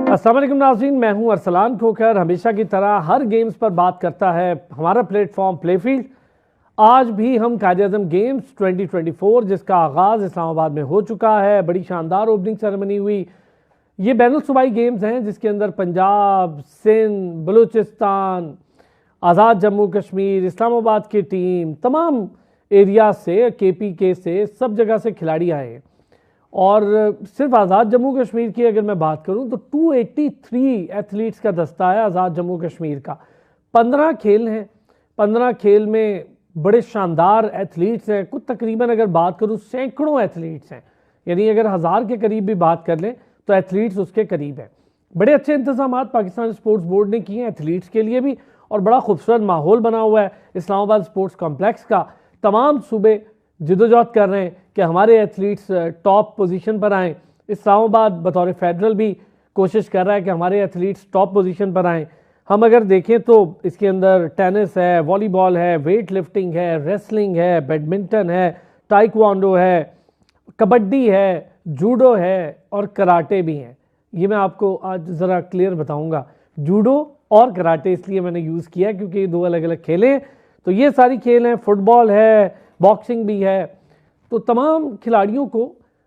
अस्सलाम वालेकुम नाज़रीन, मैं हूं अरसलान खोखर। हमेशा की तरह हर गेम्स पर बात करता है हमारा प्लेटफॉर्म प्लेफील्ड। आज भी हम कायद-ए-आज़म गेम्स 2024 जिसका आगाज़ इस्लामाबाद में हो चुका है, बड़ी शानदार ओपनिंग सेरेमनी हुई। ये बैनुल सूबाई गेम्स हैं जिसके अंदर पंजाब, सिंध, बलूचिस्तान, आज़ाद जम्मू कश्मीर, इस्लामाबाद की टीम, तमाम एरिया से, KPK से, सब जगह से खिलाड़ी आए हैं। और सिर्फ आज़ाद जम्मू कश्मीर की अगर मैं बात करूं तो 283 एथलीट्स का दस्ता है आज़ाद जम्मू कश्मीर का। 15 खेल हैं, 15 खेल में बड़े शानदार एथलीट्स हैं। कुछ तकरीबन अगर बात करूं सैकड़ों एथलीट्स हैं, यानी अगर 1000 के करीब भी बात कर लें तो एथलीट्स उसके करीब है। बड़े अच्छे इंतजाम पाकिस्तान स्पोर्ट्स बोर्ड ने किए हैं एथलीट्स के लिए भी, और बड़ा खूबसूरत माहौल बना हुआ है इस्लामाबाद स्पोर्ट्स कॉम्प्लेक्स का। तमाम सूबे जिदोजहद कर रहे हैं कि हमारे एथलीट्स टॉप पोजीशन पर आएँ। इस्लामाबाद बतौर फेडरल भी कोशिश कर रहा है कि हमारे एथलीट्स टॉप पोजीशन पर आएँ। हम अगर देखें तो इसके अंदर टेनिस है, वॉलीबॉल है, वेट लिफ्टिंग है, रेसलिंग है, बैडमिंटन है, ताइक्वांडो है, कबड्डी है, जूडो है और कराटे भी हैं। ये मैं आपको आज ज़रा क्लियर बताऊंगा। जूडो और कराटे इसलिए मैंने यूज़ किया क्योंकि ये दो अलग अलग खेलें हैं। तो ये सारी खेल हैं, फुटबॉल है, बॉक्सिंग भी है। तो तमाम खिलाड़ियों को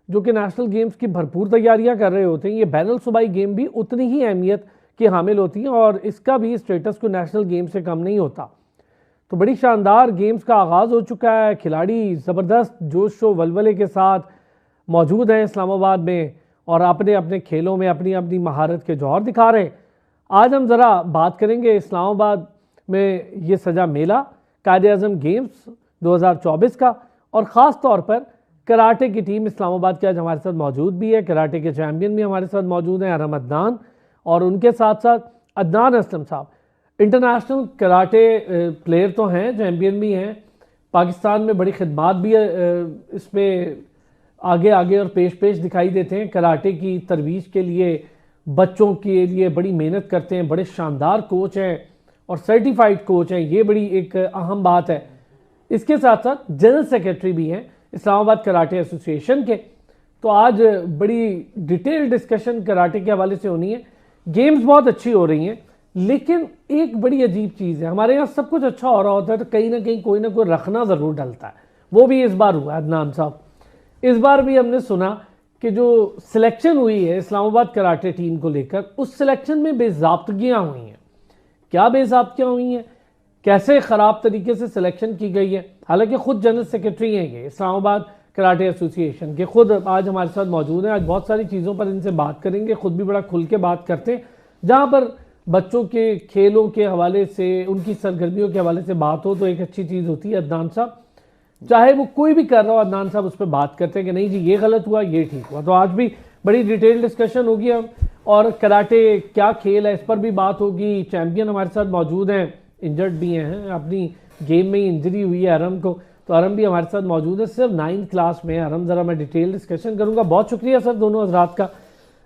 जो कि नेशनल गेम्स की भरपूर तैयारियां कर रहे होते हैं, ये बैनुल सूबाई गेम भी उतनी ही अहमियत की हामिल होती हैं और इसका भी स्टेटस को नेशनल गेम से कम नहीं होता। तो बड़ी शानदार गेम्स का आगाज़ हो चुका है। खिलाड़ी ज़बरदस्त जोश व वलवले के साथ मौजूद हैं इस्लामाबाद में और अपने अपने खेलों में अपनी अपनी महारत के जौहर दिखा रहे हैं। आज हम ज़रा बात करेंगे इस्लामाबाद में ये सजा मेला कायद-ए-आज़म गेम्स 2024 का, और ख़ास तौर पर कराटे की टीम इस्लामाबाद की आज हमारे साथ मौजूद भी है। कराटे के चैम्पियन भी हमारे साथ मौजूद हैं, अरम अदनान, और उनके साथ साथ अदनान असलम साहब। इंटरनेशनल कराटे प्लेयर तो हैं, चैम्पियन भी हैं, पाकिस्तान में बड़ी खिदमात भी इसमें आगे आगे और पेश पेश दिखाई देते हैं। कराटे की तरवीज के लिए बच्चों के लिए बड़ी मेहनत करते हैं, बड़े शानदार कोच हैं और सर्टिफाइड कोच हैं। ये बड़ी एक अहम बात है। इसके साथ साथ जनरल सेक्रेटरी भी हैं इस्लामाबाद कराटे एसोसिएशन के। तो आज बड़ी डिटेल डिस्कशन कराटे के हवाले से होनी है। गेम्स बहुत अच्छी हो रही हैं, लेकिन एक बड़ी अजीब चीज़ है, हमारे यहाँ सब कुछ अच्छा हो रहा होता है तो कहीं ना कहीं कोई ना कोई रखना ज़रूर डलता है। वो भी इस बार हुआ। अदनान साहब, इस बार भी हमने सुना कि जो सिलेक्शन हुई है इस्लामाबाद कराटे टीम को लेकर, उस सिलेक्शन में बेज़ाब्तगियाँ हुई हैं। क्या बेज़ाब्तियाँ हुई हैं, कैसे ख़राब तरीके से सिलेक्शन की गई है? हालांकि ख़ुद जनरल सेक्रेटरी हैं ये इस्लामाबाद कराटे एसोसिएशन के, ख़ुद आज हमारे साथ मौजूद हैं। आज बहुत सारी चीज़ों पर इनसे बात करेंगे, ख़ुद भी बड़ा खुल के बात करते हैं। जहाँ पर बच्चों के खेलों के हवाले से, उनकी सरगर्मियों के हवाले से बात हो तो एक अच्छी चीज़ होती है। अदनान साहब, चाहे वो कोई भी कर रहा हो, अदनान साहब उस पर बात करते हैं कि नहीं जी ये गलत हुआ, ये ठीक हुआ। तो आज भी बड़ी डिटेल डिस्कशन होगी हम, और कराटे क्या खेल है इस पर भी बात होगी। चैम्पियन हमारे साथ मौजूद हैं, इंजर्ड भी हैं, अपनी गेम में ही इंजरी हुई है अरम को, तो अरम भी हमारे साथ मौजूद है। सिर्फ 9th क्लास में है अरम। ज़रा मैं डिटेल डिस्कशन करूंगा। बहुत शुक्रिया सर दोनों हजरात का।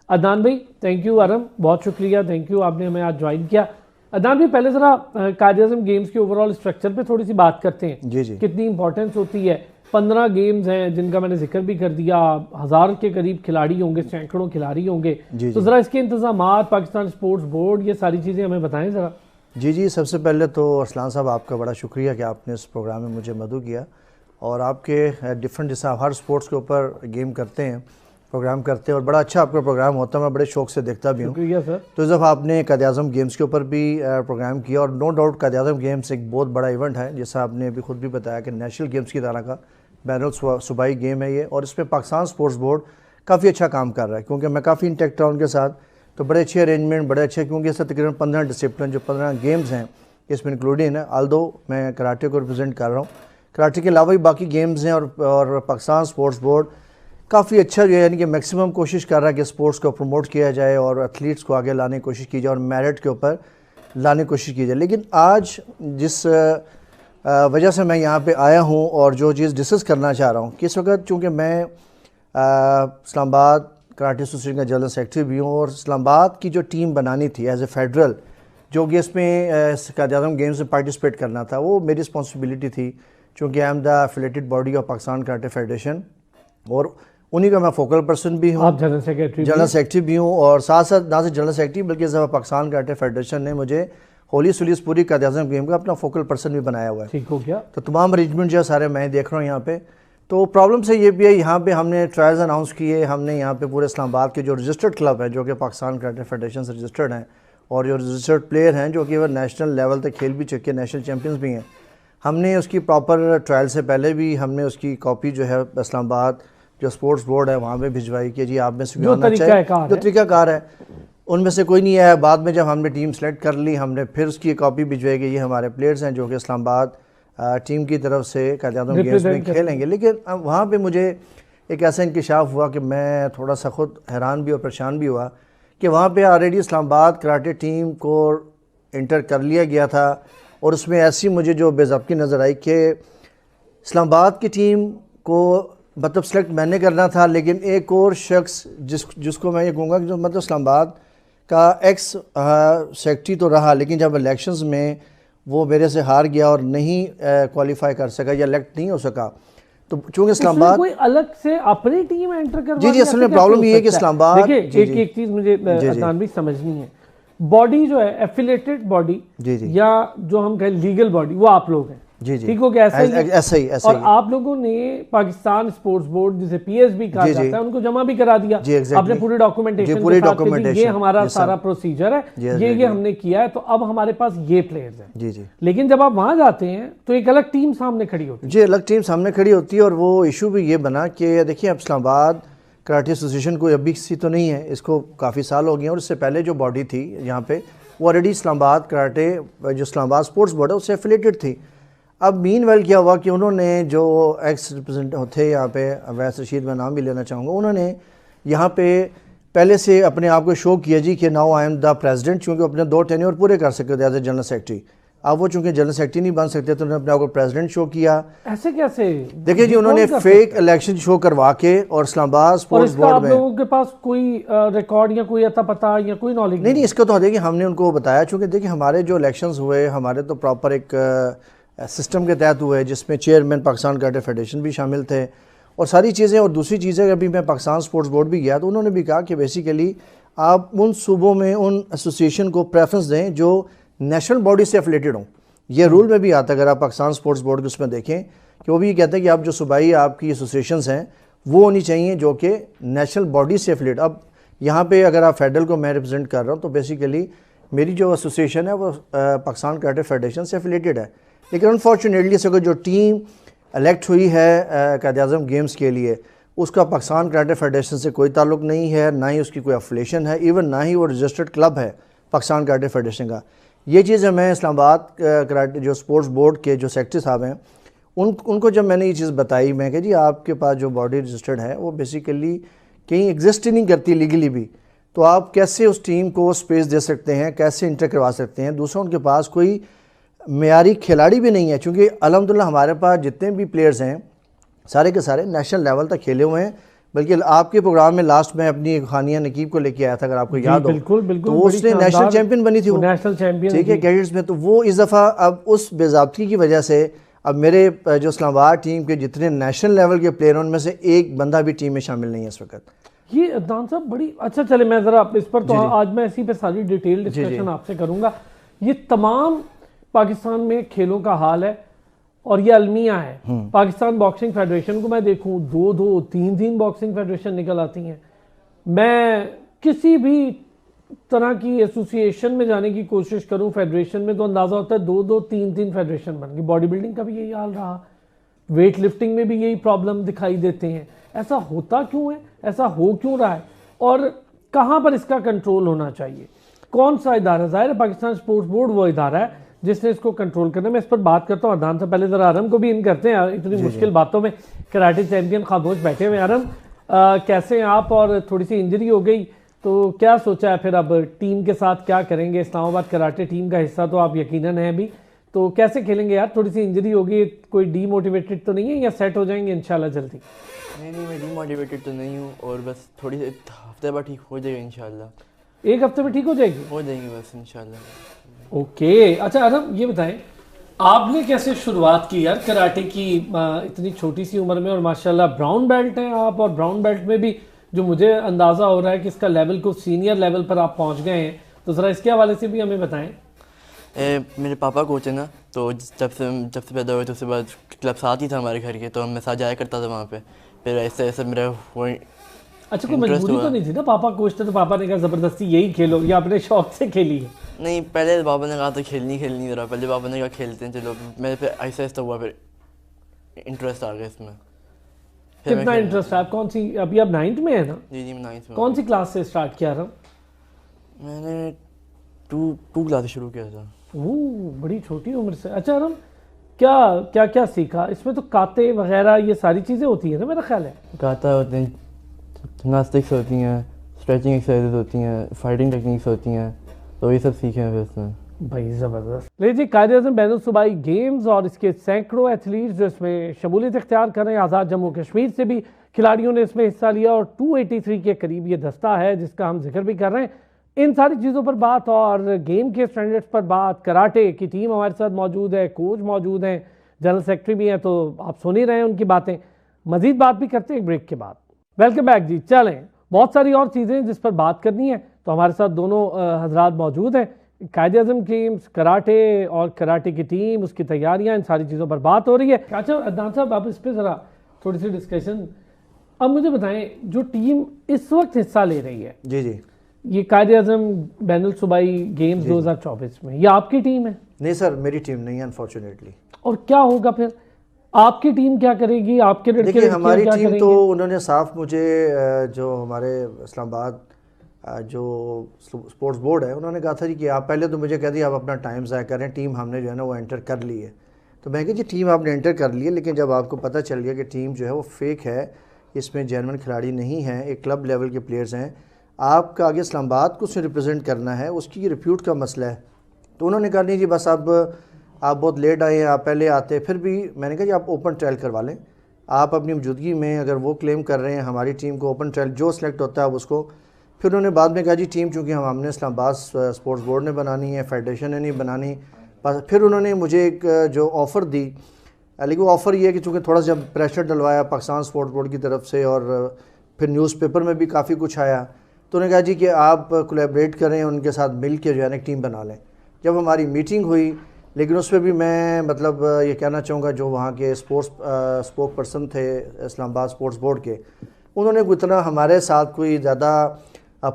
अदनान भाई थैंक यू, अरम बहुत शुक्रिया, थैंक यू, आपने हमें आज ज्वाइन किया। अदनान भाई, पहले ज़रा कायद-ए-आज़म गेम्स के ओवरऑल स्ट्रक्चर पे थोड़ी सी बात करते हैं। जी जी, कितनी इंपॉर्टेंस होती है। 15 गेम्स हैं जिनका मैंने जिक्र भी कर दिया, 1000 के करीब खिलाड़ी होंगे, सैकड़ों खिलाड़ी होंगे। तो ज़रा इसके इंतजाम, पाकिस्तान स्पोर्ट्स बोर्ड, ये सारी चीज़ें हमें बताएं ज़रा। जी, सबसे पहले तो अरसलान साहब आपका बड़ा शुक्रिया कि आपने इस प्रोग्राम में मुझे मदद किया, और आपके डिफरेंट, जैसे आप हर स्पोर्ट्स के ऊपर गेम करते हैं, प्रोग्राम करते हैं, और बड़ा अच्छा आपका प्रोग्राम होता है, मैं बड़े शौक से देखता भी हूँ। शुक्रिया सर। तो इस दफ़ा आपने कायद-ए-आज़म गेम्स के ऊपर भी प्रोग्राम किया, और नो डाउट कायद-ए-आज़म गेम्स एक बहुत बड़ा इवेंट है, जैसा आपने अभी खुद भी बताया कि नेशनल गेम्स की तरह का बैनुल सूबाई गेम है ये, और इसमें पाकिस्तान स्पोर्ट्स बोर्ड काफ़ी अच्छा काम कर रहा है, क्योंकि मैं काफ़ी इंटैक्ट रहा उनके साथ। तो बड़े अच्छे अरेंजमेंट, बड़े अच्छे, क्योंकि इससे तकरीबन 15 डिसिप्लिन, जो 15 गेम्स हैं इसमें इंक्लूडिंग है। आल्दो मैं कराटे को रिप्रेजेंट कर रहा हूँ, कराटे के अलावा भी बाकी गेम्स हैं, और पाकिस्तान स्पोर्ट्स बोर्ड काफ़ी अच्छा जो है, यानी कि मैक्सिमम कोशिश कर रहा है कि स्पोर्ट्स को प्रमोट किया जाए और एथलीट्स को आगे लाने की कोशिश की जाए और मेरिट के ऊपर लाने की कोशिश की जाए। लेकिन आज जिस वजह से मैं यहाँ पे आया हूँ और जो चीज़ डिस्कस करना चाह रहा हूँ कि इस वक्त चूँकि मैं इस्लामाबाद कराटे एसोसिएशन का जनरल सेक्रेटरी भी हूँ, और इस्लामाबाद की जो टीम बनानी थी एज ए फेडरल, जो कि इसमें कायद-ए-आज़म गेम्स में पार्टिसिपेट करना था, वो मेरी रिस्पॉन्सिबिलिटी थी, चूँकि I am the affiliated body of Pakistan karate federation. और उन्हीं का मैं फोकल पर्सन भी हूँ, आप जनरल सेक्रेटरी भी हूँ, और साथ साथ ना सिर्फ जनरल सेक्रेटरी बल्कि इस दफ़ा पाकिस्तान कराटे फेडरेशन ने मुझे होली सुलीस पूरी कायद-ए-आज़म गेम का अपना फोकल पर्सन भी बनाया हुआ है। ठीक हो गया। तो तमाम अरेंजमेंट जो है सारे मैं देख रहा हूँ यहाँ पे। तो प्रॉब्लम से ये भी है, यहाँ पे हमने ट्रायल्स अनाउंस किए, हमने यहाँ पे पूरे इस्लामाबाद के जो रजिस्टर्ड क्लब है जो कि पाकिस्तान कराटे फेडरेशन से रजिस्टर्ड हैं और जो रजिस्टर्ड प्लेयर हैं जो कि वह नेशनल लेवल तक खेल भी चुके हैं, नेशनल चैम्पियंस भी हैं, हमने उसकी प्रॉपर ट्रायल से पहले भी हमने उसकी कॉपी जो है इस्लामाबाद जो स्पोर्ट्स बोर्ड है वहाँ पे भिजवाई कि जी आप में से जो तरीकाकार है उनमें से कोई नहीं आया। बाद में जब हमने टीम सेलेक्ट कर ली, हमने फिर उसकी कॉपी भिजवाई कि ये हमारे प्लेयर्स हैं जो कि इस्लामाबाद टीम की तरफ से कायद-ए-आज़म गेम्स में खेलेंगे। लेकिन वहाँ पे मुझे एक ऐसा इंकशाफ हुआ कि मैं थोड़ा सा खुद हैरान भी और परेशान भी हुआ कि वहाँ पे ऑलरेडी इस्लामाबाद कराटे टीम को इंटर कर लिया गया था और उसमें ऐसी मुझे जो बेज़ाब्ती नज़र आई कि इस्लामाबाद की टीम को मतलब सेलेक्ट मैंने करना था, लेकिन एक और शख्स जिसको मैं ये कहूँगा कि जो मतलब इस्लामाबाद का एक्स सेक्रेटरी तो रहा, लेकिन जब इलेक्शंस में वो मेरे से हार गया और नहीं क्वालिफाई कर सका या इलेक्ट नहीं हो सका, तो चूँकि इस्लामाबाद कोई अलग से अपनी टीम एंटर करवा जी असल में प्रॉब्लम ये है कि इस्लामाबाद देखिए एक चीज़ मुझे तानवीर समझनी है, बॉडी जो है एफिलेटेड बॉडी या जो हम कहें लीगल बॉडी वो आप लोग हैं, ठीक हो गया, ऐसा ही और आप लोगों ने पाकिस्तान स्पोर्ट्स बोर्ड जिसे पीएसबी कहा जाता है उनको जमा भी करा दिया, आपने पूरी डॉक्यूमेंटेशन, ये हमारा सारा प्रोसीजर है, ये हमने किया है, तो अब हमारे पास ये प्लेयर्स हैं जी। लेकिन जब आप वहां जाते हैं तो एक अलग टीम सामने खड़ी होती है जी, अलग टीम सामने खड़ी होती है और वो इशू भी ये बना कि देखिए अब इस्लामाबाद कराटे एसोसिएशन कोई अभी सी तो नहीं है, इसको काफ़ी साल हो गए और इससे पहले जो बॉडी थी यहाँ पे वो ऑलरेडी इस्लामाबाद कराटे जो इस्लामाबाद स्पोर्ट्स बोर्ड है उससे एफिलेटेड थी। अब मीनवेल क्या हुआ कि उन्होंने जो एक्स रिप्रेजेंटेटिव थे यहाँ पे, अवैस रशीद मैं नाम भी लेना चाहूँगा, उन्होंने यहाँ पे पहले से अपने आप को शो किया जी कि now I am the president, चूँकि अपने 2 टेन्योर पूरे कर सकते थे एज ए जनरल सेक्रेटरी। अब वो चूँकि जनरल सेक्रेटरी नहीं बन सकते तो उन्होंने अपने आप को प्रेसिडेंट शो किया। ऐसे कैसे? देखिए जी, उन्होंने फेक इलेक्शन शो करवा के और इस्लामाबाद स्पोर्ट्स बोर्ड में लोगों के पास कोई रिकॉर्ड या कोई अता पता या कोई नॉलेज नहीं, इसका तो देखिए हमने उनको बताया, चूँकि देखिए हमारे जो इलेक्शंस हुए हमारे तो प्रॉपर एक सिस्टम के तहत हुए जिसमें चेयरमैन पाकिस्तान कराटे फेडरेशन भी शामिल थे और सारी चीज़ें। और दूसरी चीज़ें अभी मैं पाकिस्तान स्पोर्ट्स बोर्ड भी गया तो उन्होंने भी कहा कि बेसिकली आप उन सूबों में उन एसोसिएशन को प्रेफरेंस दें जो नेशनल बॉडी से एफिलेटेड हों। ये रूल में भी आता है, अगर आप पाकिस्तान स्पोर्ट्स बोर्ड के उसमें देखें कि वो भी कहते हैं कि आप जो सूबाई आपकी एसोसिएशंस हैं वो होनी चाहिए जो कि नेशनल बॉडी से एफिलेट। अब यहाँ पे अगर आप फेडरल को मैं रिप्रेजेंट कर रहा हूँ तो बेसिकली मेरी जो एसोसिएशन है वो पाकिस्तान कराटे फेडरेशन से एफिलेटेड है, लेकिन अनफॉर्चुनेटली से जो टीम इलेक्ट हुई है कायद-ए-आज़म गेम्स के लिए उसका पाकिस्तान कराटे फेडरेशन से कोई ताल्लुक नहीं है, ना ही उसकी कोई अफिलेशन है, इवन ना ही वो रजिस्टर्ड क्लब है पाकिस्तान कराटे फेडरेशन का। ये चीज़ मैं इस्लामाबाद कराटे जो स्पोर्ट्स बोर्ड के जो सेक्रेटरी साहब हैं उनको जब मैंने ये चीज़ बताई, मैं कि जी आपके पास जो बॉडी रजिस्टर्ड है वो बेसिकली कहीं एग्जिस्ट ही नहीं करती लीगली भी, तो आप कैसे उस टीम को स्पेस दे सकते हैं, कैसे इंटर करवा सकते हैं। दूसरा उनके पास कोई मेयारी खिलाड़ी भी नहीं है, क्योंकि अल्हम्दुलिल्लाह हमारे पास जितने भी प्लेयर्स हैं सारे के सारे नेशनल लेवल तक खेले हुए हैं। बल्कि आपके प्रोग्राम में लास्ट में अपनी खानिया नकीब को लेके आया था, अगर आपको याद हो, बिल्कुल, तो वो उसने नेशनल चैंपियन बनी थी, वो नेशनल चैंपियन, ठीक है, कैडेट्स में। तो वो इस दफ़ा अब उस बेज़ाब्ती की वजह से अब मेरे जो इस्लामाबाद टीम के जितने नेशनल लेवल के प्लेयर उनमें से एक बंदा भी टीम में शामिल नहीं है इस वक्त। ये अदनान साहब बड़ी अच्छा, चले मैं ज़रा इस पर तो आज मैं इसी पे सारी डिटेल डिस्कशन आपसे करूँगा। ये तमाम पाकिस्तान में खेलों का हाल है और ये अलमिया है। पाकिस्तान बॉक्सिंग फेडरेशन को मैं देखूं 2-2, 3-3 बॉक्सिंग फेडरेशन निकल आती हैं। मैं किसी भी तरह की एसोसिएशन में जाने की कोशिश करूं फेडरेशन में तो अंदाजा होता है 2-2, 3-3 फेडरेशन बन गई। बॉडी बिल्डिंग का भी यही हाल रहा, वेट लिफ्टिंग में भी यही प्रॉब्लम दिखाई देते हैं। ऐसा होता क्यों है, ऐसा हो क्यों रहा है और कहाँ पर इसका कंट्रोल होना चाहिए? कौन सा इदारा? ज़ाहिर है पाकिस्तान स्पोर्ट्स बोर्ड वो इदारा है जिसने इसको कंट्रोल करना। मैं इस पर बात करता हूँ अदनान से पहले ज़रा आरम को भी इन करते हैं, इतनी मुश्किल बातों में कराटे चैंपियन खामोश बैठे हुए। आरम कैसे हैं आप? और थोड़ी सी इंजरी हो गई तो क्या सोचा है फिर अब टीम के साथ क्या करेंगे? इस्लामाबाद कराटे टीम का हिस्सा तो आप यकीनन हैं अभी, तो कैसे खेलेंगे यार? थोड़ी सी इंजरी होगी, कोई डीमोटिवेटेड तो नहीं है या सेट हो जाएंगे इंशाल्लाह जल्दी? नहीं, मैं डीमोटिवेटेड तो नहीं हूँ और बस थोड़ी हफ्ते बाद ठीक हो जाएगा इंशाल्लाह। 1 हफ्ते में ठीक हो जाएगी? हो जाएंगे बस इंशाल्लाह। ओके अच्छा आरम ये बताएं आपने कैसे शुरुआत की यार कराटे की इतनी छोटी सी उम्र में, और माशाल्लाह ब्राउन बेल्ट हैं आप, और ब्राउन बेल्ट में भी जो मुझे अंदाज़ा हो रहा है कि इसका लेवल को सीनियर लेवल पर आप पहुंच गए हैं, तो ज़रा इसके हवाले से भी हमें बताएं। मेरे पापा कोच है ना, तो जब से पैदा हुए तो उसके बाद क्लब साथ ही था हमारे घर के, तो मैं साथ जाया करता था वहाँ पे। फिर ऐसे ऐसे मेरा वो अच्छा, कोई मजबूरी तो नहीं थी ना, पापा कोच थे तो पापा ने कहा ज़बरदस्ती यही खेलो, या अपने शौक से खेली है? नहीं, पहले पापा ने कहा था खेलनी ज़रा, पहले पापा ने कहा खेलते हैं चलो, मेरे पे ऐसा ऐसा हुआ, फिर इंटरेस्ट आ गया इसमें। कितना इंटरेस्ट है? आप कौन सी, अभी आप 9th में है ना? जी मैं 9th में। कौन सी क्लास से स्टार्ट किया था? मैंने टू क्लास से शुरू किया था। ओह, बड़ी छोटी उम्र से। अच्छा अरम, क्या सीखा इसमें? तो काते वगैरह ये सारी चीज़ें होती है ना मेरा ख्याल है? काता होते हैं, जिम्नास्टिक्स होती हैं, स्ट्रेचिंग एक्सरसाइजेज होती हैं, फाइटिंग टेक्निक्स होती हैं, तो ये सब सीखे हैं फिर उसमें। भाई ज़बरदस्त। लीजिए, कायद-ए-आज़म बैनुल सूबाई गेम्स और इसके सैकड़ों एथलीट्स जो इसमें शमूलियत इख्तियार कर रहे हैं, आज़ाद जम्मू कश्मीर से भी खिलाड़ियों ने इसमें हिस्सा लिया, और 283 के करीब ये दस्ता है जिसका हम जिक्र भी कर रहे हैं। इन सारी चीज़ों पर बात और गेम के स्टैंडर्ड्स पर बात, कराटे की टीम हमारे साथ मौजूद है, कोच मौजूद हैं, जनरल सेक्रेटरी भी हैं, तो आप सुन ही रहे हैं उनकी बातें। मज़ीद बात भी करते हैं एक ब्रेक के बाद। वेलकम बैक जी। चलें, बहुत सारी और चीज़ें जिस पर बात करनी है, तो हमारे साथ दोनों हजरात मौजूद हैं। कायद-ए-आज़म गेम्स, कराटे और कराटे की टीम, उसकी तैयारियां, इन सारी चीज़ों पर बात हो रही है। अच्छा अदनान साहब, आप इस पर ज़रा थोड़ी सी डिस्कशन। अब मुझे बताएं, जो टीम इस वक्त हिस्सा ले रही है, जी जी, ये कायद-ए-आज़म बैनुल सूबाई गेम्स 2024 में, ये आपकी टीम है? नहीं सर, मेरी टीम नहीं है अनफॉर्चुनेटली। और क्या होगा फिर? आपकी टीम क्या करेगी? आपके लड़के देखिए, हमारी क्या टीम करेंगे? तो उन्होंने साफ मुझे जो हमारे इस्लामाबाद जो स्पोर्ट्स बोर्ड है, उन्होंने कहा था जी कि आप पहले तो मुझे कह दिया आप अपना टाइम ज़ाया करें, टीम हमने जो है ना वो एंटर कर ली है। तो मैं कहा जी ठीक, आपने एंटर कर ली है, लेकिन जब आपको पता चल गया कि टीम जो है वो फेक है, इसमें जेन्युइन खिलाड़ी नहीं है, एक क्लब लेवल के प्लेयर्स हैं, आपका आगे इस्लामाबाद को उससे रिप्रेजेंट करना है, उसकी रिप्यूट का मसला है। तो उन्होंने कहा नहीं जी, बस अब आप बहुत लेट आए हैं, आप पहले आते। फिर भी मैंने कहा जी आप ओपन ट्रायल करवा लें, आप अपनी मौजूदगी में अगर वो क्लेम कर रहे हैं हमारी टीम को, ओपन ट्रायल जो सिलेक्ट होता है उसको। फिर उन्होंने बाद में कहा जी टीम चूँकि हमने इस्लामाबाद स्पोर्ट्स बोर्ड ने बनानी है, फेडरेशन ने नहीं बनानी। बस फिर उन्होंने मुझे एक जो ऑफ़र दी, लेकिन वो ऑफ़र ये है कि चूँकि थोड़ा सा प्रेशर डलवाया पाकिस्तान स्पोर्ट्स बोर्ड की तरफ से, और फिर न्यूज़पेपर में भी काफ़ी कुछ आया, तो उन्होंने कहा जी कि आप कोलैबोरेट करें, उनके साथ मिल के जो है ना एक टीम बना लें। जब हमारी मीटिंग हुई, लेकिन उस पर भी मैं मतलब ये कहना चाहूँगा, जो वहाँ के स्पोक पर्सन थे इस्लामाबाद स्पोर्ट्स बोर्ड के, उन्होंने उतना हमारे साथ कोई ज़्यादा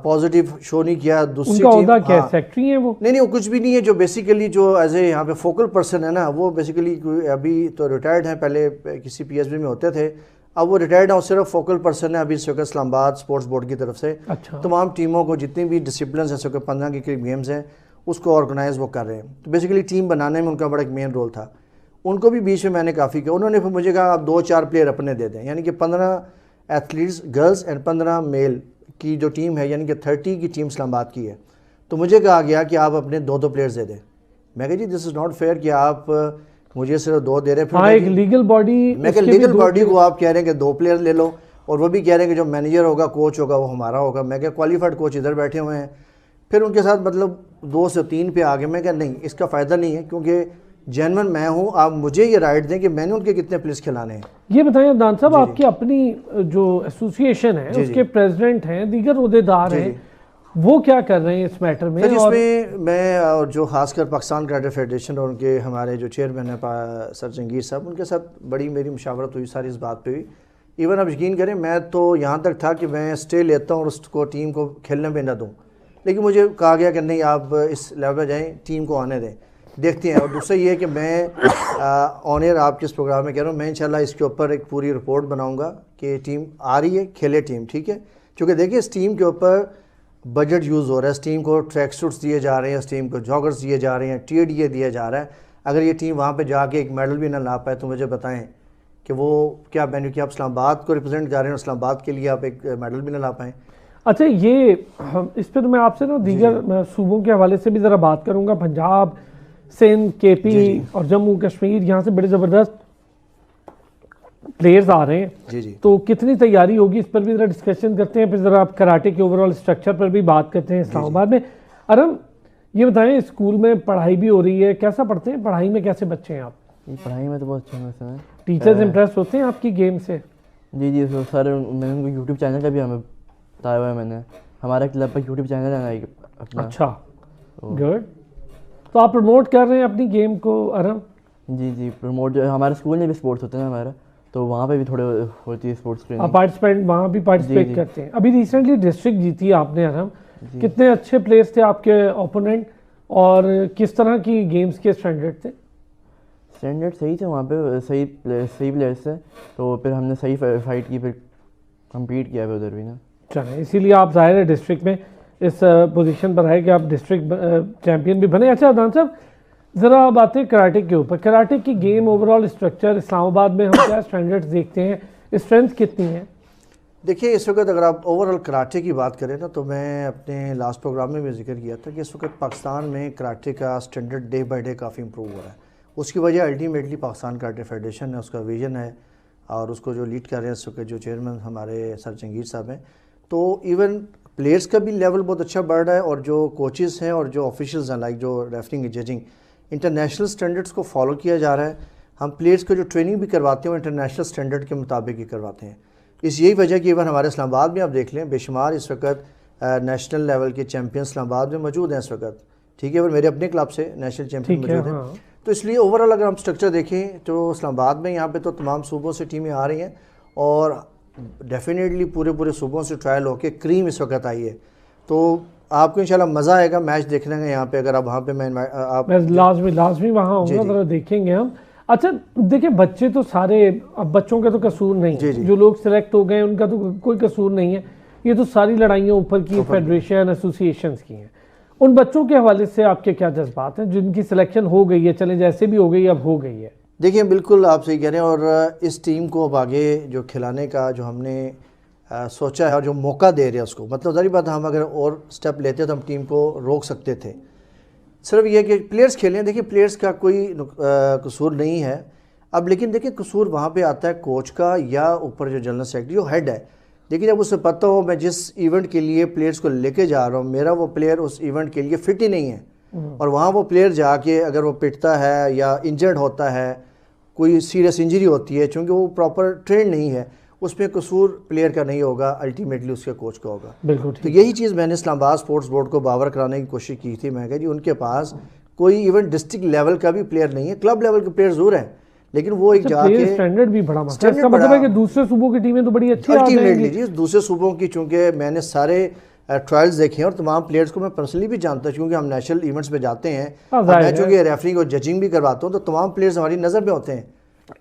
पॉजिटिव शो नहीं किया। दूसरी टीम, क्या सेक्रेटरी है वो? नहीं, वो कुछ भी नहीं है। जो बेसिकली जो एज ए यहाँ पे फोकल पर्सन है ना, वो बेसिकली अभी तो रिटायर्ड हैं, पहले किसी PSB में होते थे, अब वो रिटायर्ड है और सिर्फ फोकल पर्सन है अभी इस वक्त इस्लामाबाद स्पोर्ट्स बोर्ड की तरफ से। अच्छा। तमाम टीमों को जितनी भी डिसिप्लिन है, 15 के करीब गेम्स हैं, उसको ऑर्गेनाइज वो कर रहे हैं। तो बेसिकली टीम बनाने में उनका बड़ा एक मेन रोल था। उनको भी बीच में मैंने काफ़ी किया। उन्होंने फिर मुझे कहा आप 2-4 प्लेयर अपने दे दें, यानी कि 15 एथलीट्स गर्ल्स एंड 15 मेल की जो टीम है, यानी कि 30 की टीम इस्लामाबाद की है। तो मुझे कहा गया कि आप अपने 2-2 प्लेयर्स दे दें। मैं कहा जी दिस इज़ नॉट फेयर कि आप मुझे सिर्फ 2 दे रहे हैं। हाँ, एक लीगल बॉडी, मैं कहा लीगल बॉडी को आप कह रहे हैं कि 2 प्लेयर ले लो, और वो भी कह रहे हैं कि जो मैनेजर होगा, कोच होगा, वो हमारा होगा। मैं क्या, क्वालिफाइड कोच इधर बैठे हुए हैं। फिर उनके साथ मतलब 2 से 3 पे आ गए। मैं क्या, नहीं, इसका फ़ायदा नहीं है, क्योंकि जेन्युइन मैं हूँ, आप मुझे ये राइट दें कि मैंने उनके कितने प्लेयर्स खिलाने हैं। ये बताएं अदनान साहब, आपकी अपनी जो एसोसिएशन है उसके प्रेसिडेंट हैं, दीगर ओहदेदार हैं, वो क्या कर रहे हैं इस मैटर में? सर, इसमें मैं और जो खासकर पाकिस्तान कराटे फेडरेशन और उनके हमारे जो चेयरमैन है सर जंगीर साहब, उनके साथ बड़ी मेरी मुशावरत हुई सारी इस बात पे भी। इवन आप यकीन करें, मैं तो यहाँ तक था कि मैं स्टे लेता हूँ और उसको टीम को खेलने में ना दूँ, लेकिन मुझे कहा गया कि नहीं, आप इस लेवल पर जाएँ, टीम को आने दें, देखते हैं। और दूसरा ये है कि मैं ऑन एयर आपके इस प्रोग्राम में कह रहा हूँ, मैं इंशाल्लाह इसके ऊपर एक पूरी रिपोर्ट बनाऊँगा कि टीम आ रही है, खेले टीम, ठीक है। क्योंकि देखिए, इस टीम के ऊपर बजट यूज़ हो रहा है, इस टीम को ट्रैक सूट्स दिए जा रहे हैं, इस टीम को जॉगर्स दिए जा रहे हैं, TDA दिया जा रहा है। अगर ये टीम वहाँ पे जाके एक मेडल भी ना ला पाए, तो मुझे बताएं कि वो क्या बेनिफिट, आप इस्लामाबाद को रिप्रेजेंट कर रहे हैं, इस्लामाबाद के लिए आप एक मेडल भी ना ला पाएँ। अच्छा, ये इस पर तो मैं आपसे ना दीगर सूबों के हवाले से भी ज़रा बात करूँगा। पंजाब, सिंध, KP और जम्मू कश्मीर, यहाँ से बड़े ज़बरदस्त प्लेयर्स आ रहे हैं। तो कितनी तैयारी होगी, इस पर भी ज़रा डिस्कशन करते हैं। फिर ज़रा आप कराटे के ओवरऑल स्ट्रक्चर पर भी बात करते हैं इस्लामाबाद में। अरम, ये बताएं, स्कूल में पढ़ाई भी हो रही है, कैसा पढ़ते हैं, पढ़ाई में कैसे बच्चे हैं आप? पढ़ाई में तो बहुत अच्छा वैसे मैं। टीचर्स इम्प्रेस होते हैं आपकी गेम से? जी जी सर, मैंने उनको यूट्यूब चैनल का भी हमें बताया हुआ है मैंने, हमारा क्लब का यूट्यूब चैनल है ना अपना। अच्छा, गुड। तो आप प्रमोट कर रहे हैं अपनी गेम को अरम? जी जी प्रमोट, जो हमारे स्कूल में भी स्पोर्ट्स होते हैं हमारा, तो वहाँ पे भी थोड़े होती है स्पोर्ट्स ट्रेनिंग। आप पार्टिसिपेंट वहाँ भी पार्टिसिपेट जी। करते हैं? अभी रिसेंटली डिस्ट्रिक्ट जीती आपने अरम, कितने अच्छे प्लेयर्स थे आपके ओपोनेंट और किस तरह की गेम्स के स्टैंडर्ड थे? स्टैंडर्ड सही थे वहाँ पे, सही प्लेयर्स थे, तो फिर हमने सही फाइट की, फिर कम्पीट किया है उधर भी ना। चलें, इसीलिए आप ज़ाहिर है डिस्ट्रिक्ट में इस पोजीशन पर है कि आप डिस्ट्रिक्ट चैंपियन भी बने। अच्छा अदनान साहब, ज़रा बातें कराटे के ऊपर। कराटे की गेम ओवरऑल स्ट्रक्चर इस्लामाबाद में हम क्या स्टैंडर्ड्स देखते हैं, स्ट्रेंथ कितनी है? देखिए, इस वक्त अगर आप ओवरऑल कराटे की बात करें ना, तो मैं अपने लास्ट प्रोग्राम में भी जिक्र किया था कि इस वक्त पाकिस्तान में कराटे का स्टैंडर्ड डे बाई डे काफ़ी इंप्रूव हो रहा है। उसकी वजह अल्टीमेटली पाकिस्तान कराटे फेडरेशन है, उसका विजन है, और उसको जो लीड कर रहे हैं इस वक्त जो चेयरमैन हमारे सर जंगीर साहब हैं। तो इवन प्लेयर्स का भी लेवल बहुत अच्छा बढ़ रहा है, और जो कोचेस हैं और जो ऑफिशियल्स हैं, लाइक जो रेफरिंग जजिंग, इंटरनेशनल स्टैंडर्ड्स को फॉलो किया जा रहा है। हम प्लेयर्स को जो ट्रेनिंग भी करवाते हैं वो इंटरनेशनल स्टैंडर्ड के मुताबिक ही करवाते हैं। इस यही वजह कि इवन हमारे इस्लामाबाद में आप देख लें, बेशुमार इस वक्त नेशनल लेवल के चैम्पियन इस्लामाबाद में मौजूद हैं इस वक्त, ठीक है, और मेरे अपने क्लब से नेशनल चैम्पियन मौजूद हैं। हाँ। तो इसलिए ओवरऑल अगर हम स्ट्रक्चर देखें तो इस्लामाबाद में यहाँ पे तो तमाम सूबों से टीमें आ रही हैं, और डेफिनेटली पूरे सूबों से ट्रायल होके क्रीम इस वक्त आई है। तो आपको इंशाल्लाह मज़ा आएगा मैच देखने का यहाँ पे, अगर आप वहाँ पे मैं लाजमी वहाँ होगा, ज़रा देखेंगे हम। अच्छा देखिए, बच्चे तो सारे, अब बच्चों का तो कसूर नहीं है, जो लोग सिलेक्ट हो गए उनका तो कोई कसूर नहीं है, ये तो सारी लड़ाइयाँ ऊपर की फेडरेशन एसोसिएशंस की हैं। उन बच्चों के हवाले से आपके क्या जज्बात हैं जिनकी सिलेक्शन हो गई है, चले जैसे भी हो गई, अब हो गई है? देखिए, बिल्कुल आप सही कह रहे हैं, और इस टीम को अब आगे जो खिलाने का जो हमने सोचा है और जो मौका दे रहे हैं उसको, मतलब सारी बात, हम अगर और स्टेप लेते तो हम टीम को रोक सकते थे। सिर्फ ये कि प्लेयर्स खेलें, देखिए प्लेयर्स का कोई कसूर नहीं है अब, लेकिन देखिए कसूर वहाँ पे आता है कोच का, या ऊपर जो जनरल सेक्रेटरी जो हेड है। देखिए, जब उसे पता हो मैं जिस इवेंट के लिए प्लेयर्स को लेके जा रहा हूँ, मेरा वो प्लेयर उस इवेंट के लिए फिट ही नहीं है, और वहाँ वो प्लेयर जाके अगर वो पिटता है या इंजर्ड होता है, कोई सीरियस इंजरी होती है, चूँकि वो प्रॉपर ट्रेन नहीं है, उसमें कसूर प्लेयर का नहीं होगा, अल्टीमेटली उसके कोच का होगा। बिल्कुल। तो यही चीज़ मैंने इस्लामाबाद स्पोर्ट्स बोर्ड को बावर कराने की कोशिश की थी। मैं कहा जी उनके पास कोई इवन डिस्ट्रिक्ट लेवल का भी प्लेयर नहीं है, क्लब लेवल के प्लेयर जरूर हैं, लेकिन वो एक जाके स्टैंडर्ड भी बड़ा मसला है। इसका मतलब है कि दूसरे सूबों की टीमें तो बड़ी अच्छी अल्टीमेटली जी, दूसरे सूबों की, चूँकि मैंने सारे ट्रायल्स देखे हैं और तमाम प्लेयर्स को मैं पर्सनली भी जानता हूँ, क्योंकि हम नेशनल इवेंट्स पे जाते हैं, मैं चूँकि रेफरिंग और जजिंग भी करवाता हूँ, तो तमाम प्लेयर्स हमारी नज़र में होते हैं।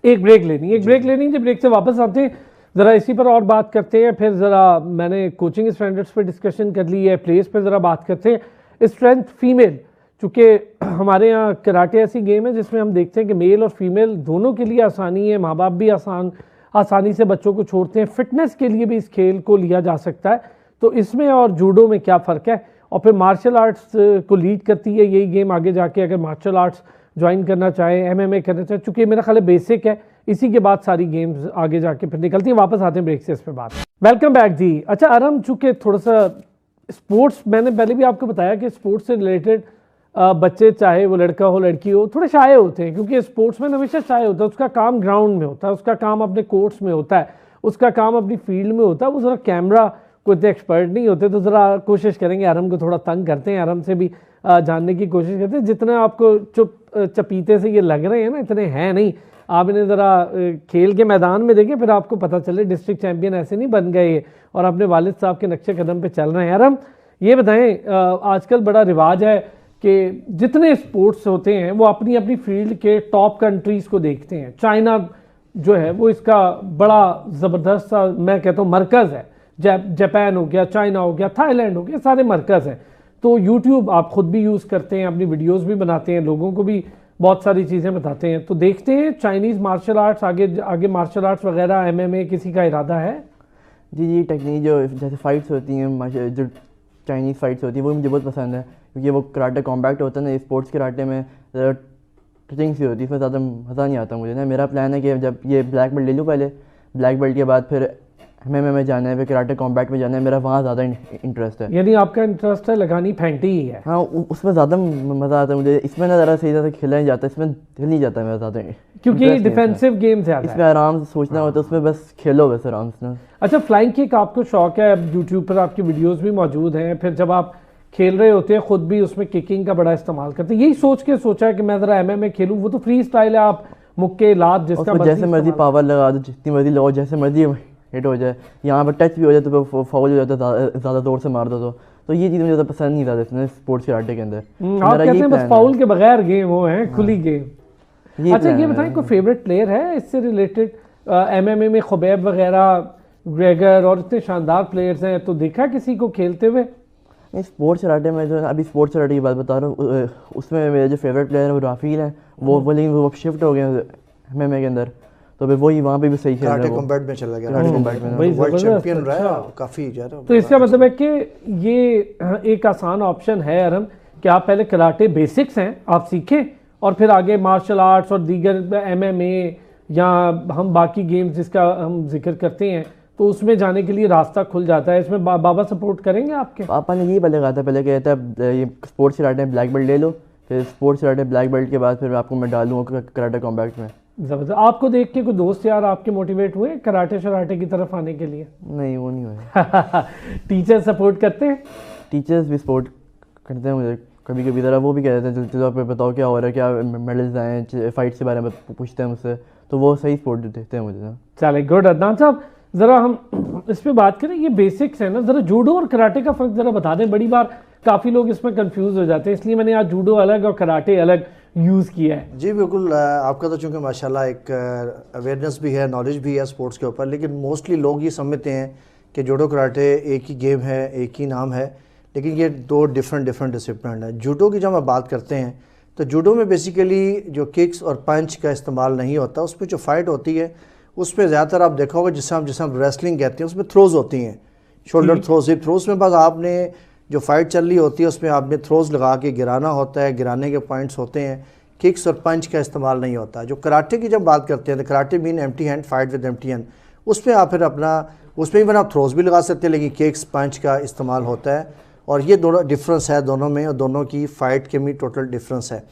एक ब्रेक लेनी, जब ब्रेक से वापस आते हैं ज़रा इसी पर और बात करते हैं। फिर ज़रा मैंने कोचिंग स्टैंडर्ड्स पे डिस्कशन कर ली है, प्लेयर्स पे ज़रा बात करते हैं। स्ट्रेंथ फीमेल, चूँकि हमारे यहाँ कराटे ऐसी गेम है जिसमें हम देखते हैं कि मेल और फीमेल दोनों के लिए आसानी है, माँ बाप भी आसानी से बच्चों को छोड़ते हैं, फिटनेस के लिए भी इस खेल को लिया जा सकता है। तो इसमें और जूडो में क्या फ़र्क है? और फिर मार्शल आर्ट्स को लीड करती है यही गेम आगे जाके, अगर मार्शल आर्ट्स ज्वाइन करना चाहे, MMA करना चाहे, चूँकि मेरा ख्याल है बेसिक है, इसी के बाद सारी गेम्स आगे जाके फिर निकलती हैं। वापस आते हैं ब्रेक से, इस पर बात। वेलकम बैक जी। अच्छा अरम, चूँकि थोड़ा सा स्पोर्ट्स, मैंने पहले भी आपको बताया कि स्पोर्ट्स से रिलेटेड बच्चे, चाहे वो लड़का हो लड़की हो, थोड़े शाये होते हैं, क्योंकि स्पोर्ट्स में हमेशा शाये होता है। उसका काम ग्राउंड में होता है, उसका काम अपने कोर्ट्स में होता है, उसका काम अपनी फील्ड में होता है, वो ज़रा कैमरा को इतने एक्सपर्ट नहीं होते। तो ज़रा कोशिश करेंगे, अरम को थोड़ा तंग करते हैं, अरम से भी जानने की कोशिश करते हैं। जितना आपको चुप चपीते से ये लग रहे हैं ना, इतने हैं नहीं। आप इन्हें ज़रा खेल के मैदान में देखें, फिर आपको पता चले डिस्ट्रिक्ट चैम्पियन ऐसे नहीं बन गए और अपने वालिद साहब के नक्शे कदम पे चल रहे हैं। अरम, ये बताएं, आजकल बड़ा रिवाज है कि जितने स्पोर्ट्स होते हैं वो अपनी अपनी फील्ड के टॉप कंट्रीज़ को देखते हैं। चाइना जो है वो इसका बड़ा ज़बरदस्त सा, मैं कहता हूँ, मरकज़ है। जापान हो गया, चाइना हो गया, थाईलैंड हो गया, सारे मरकज़ हैं। तो यूट्यूब आप ख़ुद भी यूज़ करते हैं, अपनी वीडियोज़ भी बनाते हैं, लोगों को भी बहुत सारी चीज़ें बताते हैं। तो देखते हैं चाइनीज़ मार्शल आर्ट्स, आगे मार्शल आर्ट्स वगैरह, MMA किसी का इरादा है? जी, टेक्निक जो जैसे फ़ाइट्स होती हैं, जो चाइनीज़ फ़ाइट्स होती है, वो मुझे बहुत पसंद है, क्योंकि वो कराटे कॉम्बैक्ट होता है ना। स्पोर्ट्स कराटे में टचिंग सी होती है, इसमें ज़्यादा मज़ा नहीं आता मुझे ना। मेरा प्लान है कि जब ये ब्लैक बेल्ट ले लूँ पहले, ब्लैक बेल्ट के बाद फिर MMA में जाना है, फिर कराटे कॉम्बैट में जाना है, मेरा वहाँ ज़्यादा इंटरेस्ट है। यानी आपका इंटरेस्ट है लगानी फेंटी ही है। हाँ, उसमें ज़्यादा मज़ा आता है मुझे। इसमें ना ज़रा सही तरह से खेला नहीं जाता, इसमें दिल नहीं जाता मेरा ज़्यादा, क्योंकि डिफेंसिव गेम ज़्यादा है। इसमें आराम से सोचना होता है, उसमें बस खेलो बस आराम से ना। अच्छा, फ्लाइंग किक आपको शौक है, अब यूट्यूब पर आपकी वीडियोस भी मौजूद हैं, फिर जब आप खेल रहे होते हैं खुद भी उसमें किकिंग का बड़ा इस्तेमाल करते हैं, यही सोच के सोचा है कि मैं ज़रा MMA खेलूँ? वो तो फ्री स्टाइल है, आप मुक्के लात जिसका जैसे मर्जी पावर लगा दो, जितनी मर्जी लगाओ, जैसे मर्जी हिट हो जाए, यहाँ पर टच भी हो जाए तो फाउल हो जाता है, ज़्यादा ज़ोर से मार दो तो ये चीज़ मुझे ज़्यादा पसंद नहीं था इसमें स्पोर्ट्स कराटे के अंदर। आप कहते हैं बस फाउल के बगैर गेम हो है, खुली गेम। अच्छा, ये बताएं कोई फेवरेट प्लेयर है इससे रिलेटेड? MMA में खुबैब वगैरह, ग्रेगर और इतने शानदार प्लेयर्स हैं, तो देखा किसी को खेलते हुए? स्पोर्ट्स कराटे में जो अभी स्पोर्ट्स कराटे की बात बता रहा हूँ, उसमें मेरे जो फेवरेट प्लेयर है वो राफील है, वो लेकिन वो शिफ्ट हो गए MMA के अंदर, तो फिर वही वहाँ पे भी सही खेल रहा है। कराटे कॉम्बैट में चला गया, कराटे कॉम्बैट में वर्ल्ड चैंपियन रहा काफ़ी ज़्यादा। तो इसका मतलब है कि ये एक आसान ऑप्शन है अरम कि आप पहले कराटे बेसिक्स हैं आप सीखें और फिर आगे मार्शल आर्ट्स और दीगर MMA या हम बाकी गेम्स जिसका हम जिक्र करते हैं तो उसमें जाने के लिए रास्ता खुल जाता है। इसमें बाबा सपोर्ट करेंगे आपके? पापा ने यही पहले कहा था, पहले कहता है ये स्पोर्ट्स कराटे में ब्लैक बेल्ट ले लो, फिर स्पोर्ट्स कराटे ब्लैक बेल्ट के बाद फिर आपको मैं डालूंगा कराटे कॉम्बैट में। ज़बरदस्त। आपको देख के कोई दोस्त यार आपके मोटिवेट हुए कराटे शराटे की तरफ आने के लिए? नहीं, वो नहीं हुआ। टीचर सपोर्ट करते हैं? टीचर्स भी सपोर्ट करते हैं मुझे कभी कभी, ज़रा वो भी कह देते हैं चलो आप बताओ क्या हो रहा है, क्या मेडल्स आए, फाइट्स के बारे में पूछते हैं मुझसे, तो वो सही सपोर्ट देते हैं मुझे। चले, गुड। अदनान साहब ज़रा हम इस पे बात करें, ये बेसिक्स है ना, ज़रा जूडो और कराटे का फ़र्क ज़रा बता दें। बड़ी बार काफ़ी लोग इसमें कंफ्यूज हो जाते हैं, इसलिए मैंने आज जूडो अलग और कराटे अलग यूज़ किया है। जी बिल्कुल, आपका तो चूँकि माशाल्लाह एक अवेयरनेस भी है, नॉलेज भी है स्पोर्ट्स के ऊपर, लेकिन मोस्टली लोग ये समझते हैं कि जूडो कराटे एक ही गेम है, एक ही नाम है, लेकिन ये दो डिफरेंट डिसिप्लिन है। जूडो की जब हम बात करते हैं तो जूडो में बेसिकली जो किक्स और पंच का इस्तेमाल नहीं होता, उसमें जो फाइट होती है उसमें ज़्यादातर आप देखा होगा जिसे हम रेसलिंग कहते हैं, उसमें थ्रोज होती हैं, शोल्डर थ्रोज, हिप थ्रोज में बस आपने जो फाइट चल रही होती है उसमें आपने थ्रोज लगा के गिराना होता है, गिराने के पॉइंट्स होते हैं, किक्स और पंच का इस्तेमाल नहीं होता। जो कराटे की जब बात करते हैं तो karate mean empty hand fight with empty hand, उसमें आप फिर अपना उसमें भी आप थ्रोज भी लगा सकते हैं, लेकिन किक्स पंच का इस्तेमाल होता है। और ये दोनों डिफरेंस है दोनों में, और दोनों की फ़ाइट के भी टोटल डिफरेंस है।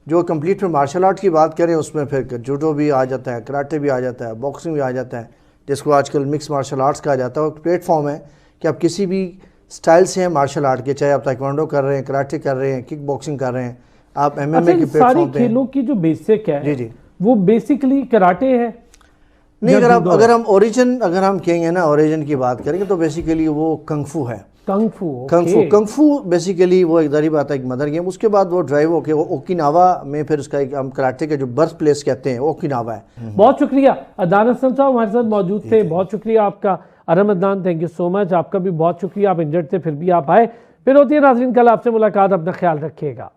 जो कंप्लीट में मार्शल आर्ट की बात करें उसमें फिर जूडो भी आ जाता है, कराटे भी आ जाता है, बॉक्सिंग भी आ जाता है, जिसको आजकल मिक्स मार्शल आर्ट्स कहा जाता है। और प्लेटफॉर्म है कि आप किसी भी स्टाइल से हैं मार्शल आर्ट के, चाहे आप ताइक्वांडो कर रहे हैं, कराटे कर रहे हैं, किक बॉक्सिंग कर रहे हैं, आप MMA की प्लेटफॉर्म पे। खेलों की जो बेसिक है जी वो बेसिकली कराटे है नहीं? अगर हम ओरिजिन अगर हम कहेंगे ना, ओरिजिन की बात करेंगे तो बेसिकली वो कंगफू है। कंगफू बेसिकली वो एक दरी बात है, एक मदर गेम। उसके बाद वो ड्राइव होके वो ओकिनावा में, फिर उसका एक हम कराटे के जो बर्थ प्लेस कहते हैं ओकिनावा है। बहुत शुक्रिया अदनान हसन साहब हमारे साथ मौजूद थे, बहुत शुक्रिया आपका। Aram Adnan, thank you so much. आपका भी बहुत शुक्रिया, आप इंजर्ड थे फिर भी आप आए। फिर होती है नाज़रीन कल आपसे मुलाकात, अपना ख्याल रखिएगा।